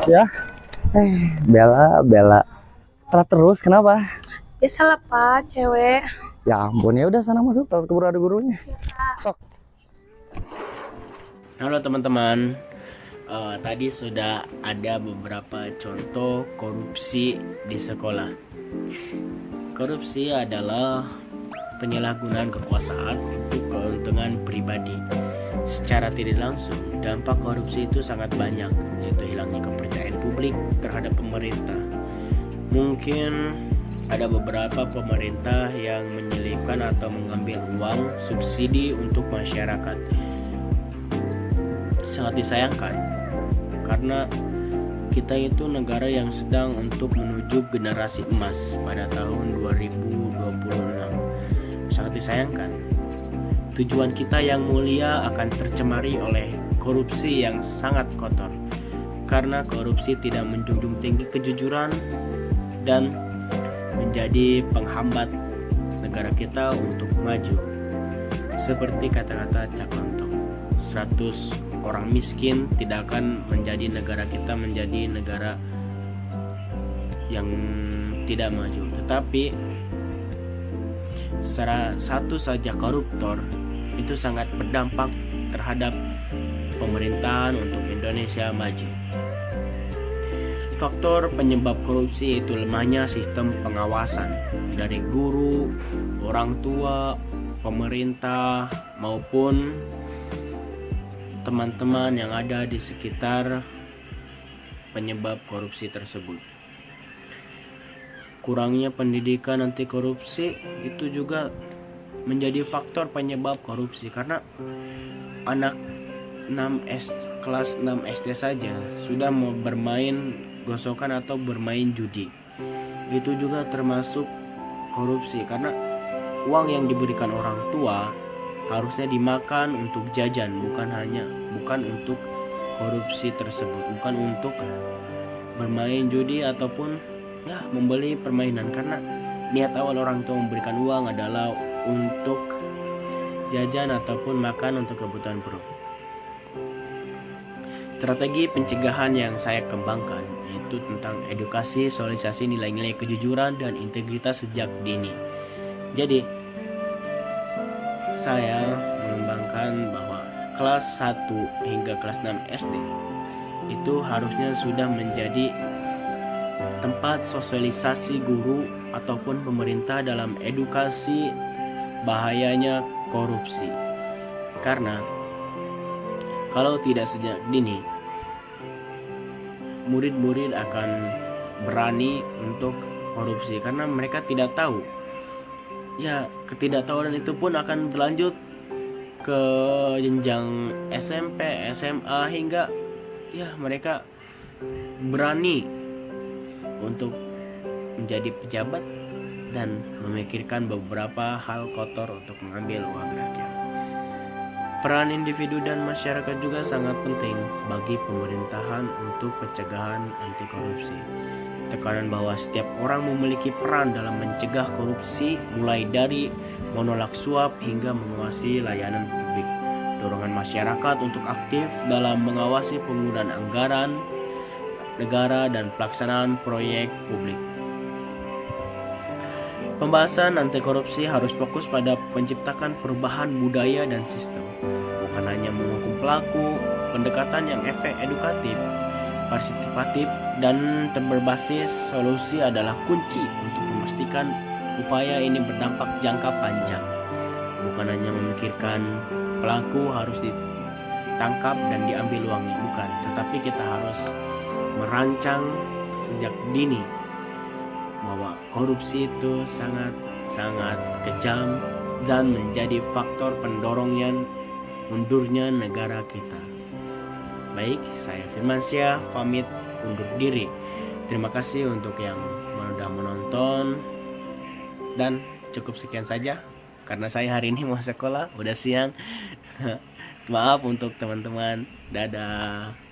Ya, Bella telat terus, kenapa? Biasalah Pak, cewek. Ya ampun, ya udah sana masuk, takut keburu ada gurunya. Sok. Halo teman-teman. Tadi sudah ada beberapa contoh korupsi di sekolah. Korupsi adalah penyalahgunaan kekuasaan untuk keuntungan pribadi. Secara tidak langsung, dampak korupsi itu sangat banyak, yaitu hilangnya kepercayaan publik terhadap pemerintah. Mungkin ada beberapa pemerintah yang menyelipkan atau mengambil uang subsidi untuk masyarakat. Sangat disayangkan karena kita itu negara yang sedang untuk menuju generasi emas pada tahun 2026. Sangat disayangkan tujuan kita yang mulia akan tercemari oleh korupsi yang sangat kotor, karena korupsi tidak menjunjung tinggi kejujuran dan menjadi penghambat negara kita untuk maju. Seperti kata-kata Cak Lontong, 100 orang miskin tidak akan menjadi negara kita menjadi negara yang tidak maju. Tetapi satu saja koruptor itu sangat berdampak terhadap pemerintahan untuk Indonesia maju. Faktor penyebab korupsi itu lemahnya sistem pengawasan dari guru, orang tua, pemerintah maupun teman-teman yang ada di sekitar penyebab korupsi tersebut. Kurangnya pendidikan anti korupsi itu juga menjadi faktor penyebab korupsi, karena anak kelas 6 SD saja sudah mau bermain gosokan atau bermain judi. Itu juga termasuk korupsi, karena uang yang diberikan orang tua harusnya dimakan untuk jajan, bukan untuk korupsi tersebut, bukan untuk bermain judi ataupun membeli permainan, karena niat awal orang tua memberikan uang adalah untuk jajan ataupun makan untuk kebutuhan perut. Strategi pencegahan yang saya kembangkan yaitu tentang edukasi, sosialisasi nilai-nilai kejujuran dan integritas sejak dini. Jadi saya mengembangkan bahwa kelas 1 hingga kelas 6 SD itu harusnya sudah menjadi tempat sosialisasi guru ataupun pemerintah dalam edukasi bahayanya korupsi. Karena kalau tidak sejak dini, murid-murid akan berani untuk korupsi karena mereka tidak tahu. Ya, ketidaktahuan itu pun akan berlanjut ke jenjang SMP, SMA hingga mereka berani untuk menjadi pejabat dan memikirkan beberapa hal kotor untuk mengambil uang rakyat. Peran individu dan masyarakat juga sangat penting bagi pemerintahan untuk pencegahan anti korupsi. Tekanan bahwa setiap orang memiliki peran dalam mencegah korupsi, mulai dari menolak suap hingga mengawasi layanan publik. Dorongan masyarakat untuk aktif dalam mengawasi penggunaan anggaran negara dan pelaksanaan proyek publik. Pembahasan anti korupsi harus fokus pada menciptakan perubahan budaya dan sistem, bukan hanya menghukum pelaku. Pendekatan yang edukatif, partisipatif, dan berbasis solusi adalah kunci untuk memastikan upaya ini berdampak jangka panjang. Bukan hanya memikirkan pelaku harus ditangkap dan diambil uangnya, bukan, tetapi kita harus merancang sejak dini bahwa korupsi itu sangat kejam dan menjadi faktor pendorongnya mundurnya negara kita. Baik, saya Firmansyah pamit undur diri. Terima kasih untuk yang sudah menonton dan cukup sekian saja karena saya hari ini mau sekolah, udah siang. Maaf untuk teman-teman. Dadah.